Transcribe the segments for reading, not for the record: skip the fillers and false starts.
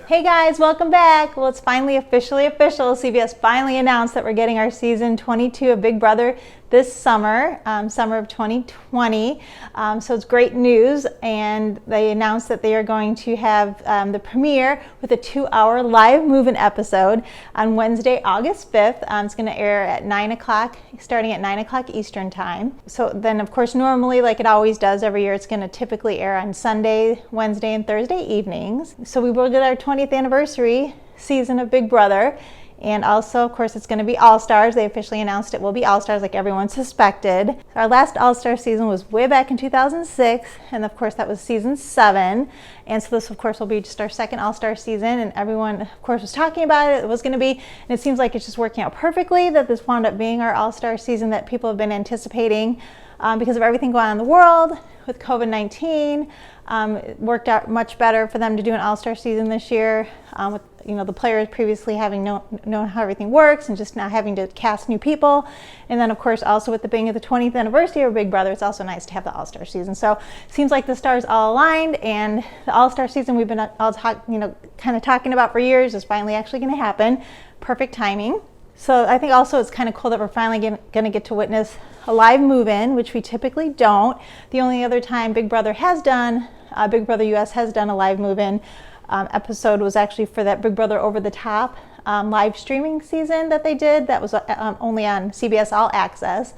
Hey guys, welcome back. Well, it's finally officially official. CBS finally announced that we're getting our season 22 of Big Brother this summer, summer of 2020. So it's great news, and they announced that they are going to have the premiere with a 2-hour live move-in episode on Wednesday, August 5th. It's going to air at 9 o'clock, starting at 9 o'clock Eastern time. So then, of course, normally, like it always does every year, it's going to typically air on Sunday, Wednesday, and Thursday evenings. So we will get our 20th anniversary season of Big Brother. And also, of course, it's going to be All-Stars. They officially announced it will be All-Stars like everyone suspected. So our last All-Star season was way back in 2006, and of course that was season 7. And so this, of course, will be just our second All-Star season, and everyone, of course, was talking about it. It was going to be, and it seems like it's just working out perfectly that this wound up being our All-Star season that people have been anticipating because of everything going on in the world with COVID-19. It worked out much better for them to do an All-Star season this year with the players previously having known how everything works and just not having to cast new people. And then, of course, also with the being of the 20th anniversary of Big Brother, it's also nice to have the All-Star season. So it seems like the stars all aligned, and the All-Star season we've been all kind of talking about for years is finally actually going to happen. Perfect timing. So I think also it's kind of cool that we're finally going to get to witness a live move-in, which we typically don't. The only other time Big Brother has done, Big Brother US has done a live move-in episode was actually for that Big Brother Over the Top live streaming season that they did. That was only on CBS All Access.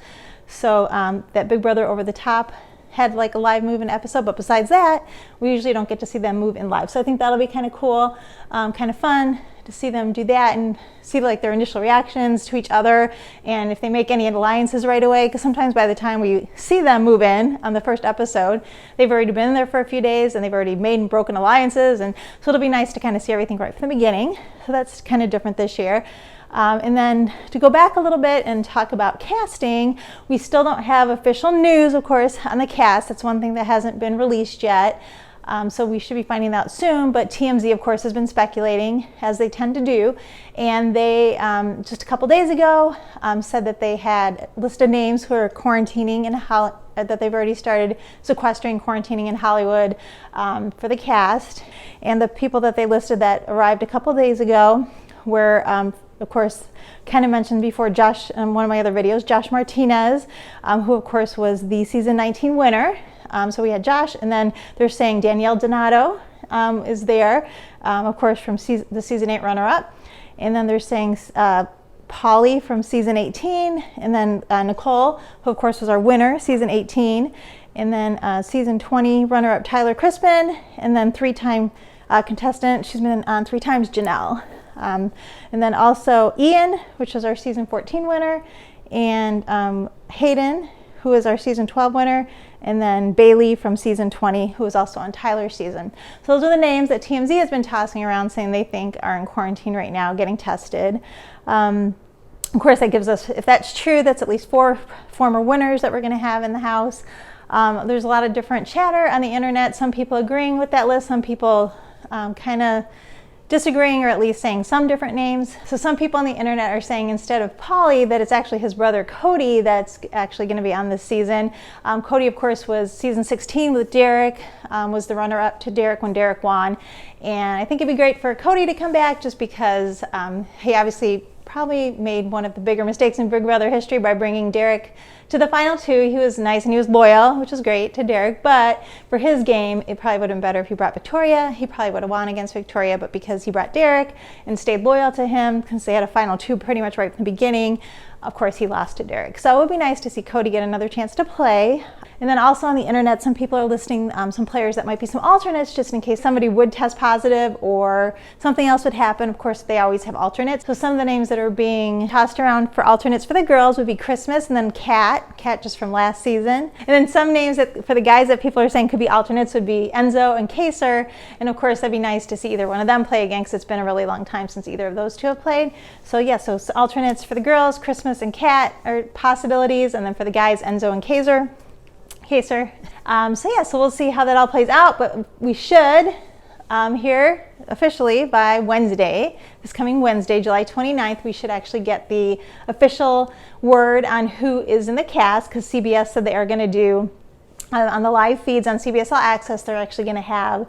So that Big Brother Over the Top had like a live move-in episode, but besides that, we usually don't get to see them move in live. So I think that'll be kind of cool, kind of fun to see them do that and see like their initial reactions to each other, and if they make any alliances right away, because sometimes by the time we see them move in on the first episode, they've already been there for a few days and they've already made and broken alliances, and so it'll be nice to kind of see everything right from the beginning. So that's kind of different this year. And then to go back a little bit and talk about casting, we still don't have official news, of course, on the cast. That's one thing that hasn't been released yet. So we should be finding out soon, but TMZ, of course, has been speculating, as they tend to do, and they, just a couple days ago, said that they had listed names who are quarantining in that they've already started sequestering, quarantining in Hollywood for the cast. And the people that they listed that arrived a couple days ago were, of course, kind of mentioned before, Josh, in one of my other videos, Josh Martinez, who, of course, was the season 19 winner. So we had Josh, and then they're saying Danielle Donato is there, of course, from the season 8 runner-up. And then they're saying Polly from season 18, and then Nicole, who, of course, was our winner, season 18. And then season 20 runner-up Tyler Crispin, and then 3-time contestant, she's been on 3 times, Janelle. And then also Ian, which was our season 14 winner, and Hayden, who is our season 12 winner, and then Bailey from season 20, who is also on Tyler's season. So those are the names that TMZ has been tossing around, saying they think are in quarantine right now, getting tested. Of course, that gives us, if that's true, that's at least 4 former winners that we're going to have in the house. There's a lot of different chatter on the internet, some people agreeing with that list, some people kind of disagreeing, or at least saying some different names. So some people on the internet are saying instead of Pauly that it's actually his brother Cody that's actually going to be on this season. Cody, of course, was season 16 with Derek, was the runner-up to Derek when Derek won. And I think it'd be great for Cody to come back just because he obviously probably made one of the bigger mistakes in Big Brother history by bringing Derek to the final 2. He was nice and he was loyal, which was great to Derek, but for his game, it probably would have been better if he brought Victoria. He probably would have won against Victoria, but because he brought Derek and stayed loyal to him, because they had a final 2 pretty much right from the beginning, of course, he lost to Derek. So it would be nice to see Cody get another chance to play. And then also on the internet, some people are listing some players that might be some alternates just in case somebody would test positive or something else would happen. Of course, they always have alternates. So some of the names that are being tossed around for alternates for the girls would be Christmas, and then Kat just from last season. And then some names that for the guys that people are saying could be alternates would be Enzo and Kaser. And of course, that'd be nice to see either one of them play again, because it's been a really long time since either of those 2 have played. So yeah, so alternates for the girls, Christmas and Kat are possibilities, and then for the guys, Enzo and Kaser. So we'll see how that all plays out, but we should hear officially by Wednesday, this coming Wednesday, July 29th, we should actually get the official word on who is in the cast, because CBS said they are going to do on the live feeds on CBS All Access, they're actually going to have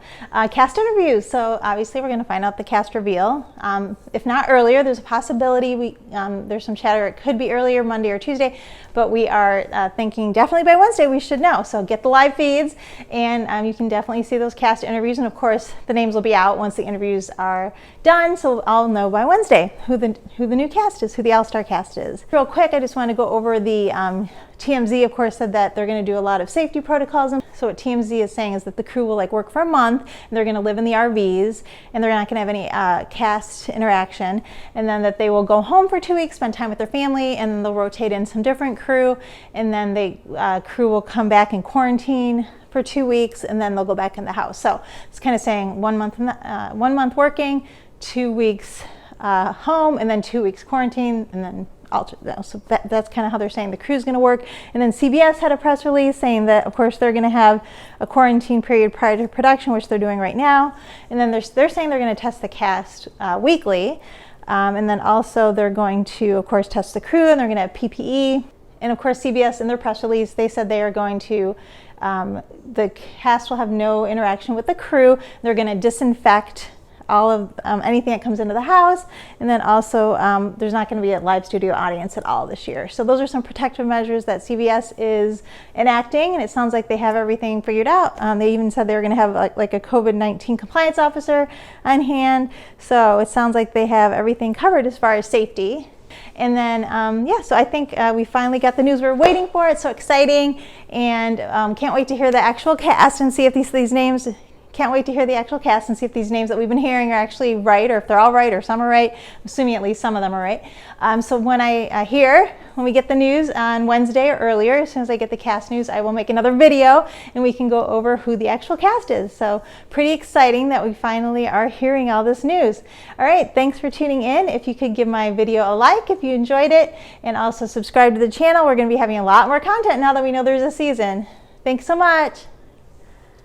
cast interviews. So obviously we're going to find out the cast reveal. If not earlier, there's a possibility. There's some chatter it could be earlier, Monday or Tuesday, but we are thinking definitely by Wednesday we should know. So get the live feeds, and you can definitely see those cast interviews. And of course, the names will be out once the interviews are done. So I'll know by Wednesday who the new cast is, who the All-Star cast is. Real quick, I just want to go over the TMZ, of course, said that they're going to do a lot of safety protocols. So what TMZ is saying is that the crew will work for a month, and they're going to live in the RVs, and they're not going to have any cast interaction, and then that they will go home for 2 weeks, spend time with their family, and then they'll rotate in some different crew, and then the crew will come back in quarantine for 2 weeks, and then they'll go back in the house. So it's kind of saying 1 month, 1 month working, 2 weeks home, and then 2 weeks quarantine, and then so that's kind of how they're saying the crew's going to work. And then CBS had a press release saying that, of course, they're going to have a quarantine period prior to production, which they're doing right now. And then they're saying they're going to test the cast weekly. And then also they're going to, of course, test the crew, and they're going to have PPE. And of course, CBS in their press release, they said they are going to, the cast will have no interaction with the crew. They're going to disinfect all of anything that comes into the house, and then also there's not going to be a live studio audience at all this year. So those are some protective measures that CBS is enacting, and it sounds like they have everything figured out. They even said they were going to have like a COVID-19 compliance officer on hand. So it sounds like they have everything covered as far as safety. And then, so I think we finally got the news we were waiting for. It's so exciting, and can't wait to hear the actual cast and see if these names. Can't wait to hear the actual cast and see if these names that we've been hearing are actually right, or if they're all right, or some are right. I'm assuming at least some of them are right. So when when we get the news on Wednesday or earlier, as soon as I get the cast news, I will make another video, and we can go over who the actual cast is. So pretty exciting that we finally are hearing all this news. All right, thanks for tuning in. If you could give my video a like if you enjoyed it, and also subscribe to the channel. We're going to be having a lot more content now that we know there's a season. Thanks so much.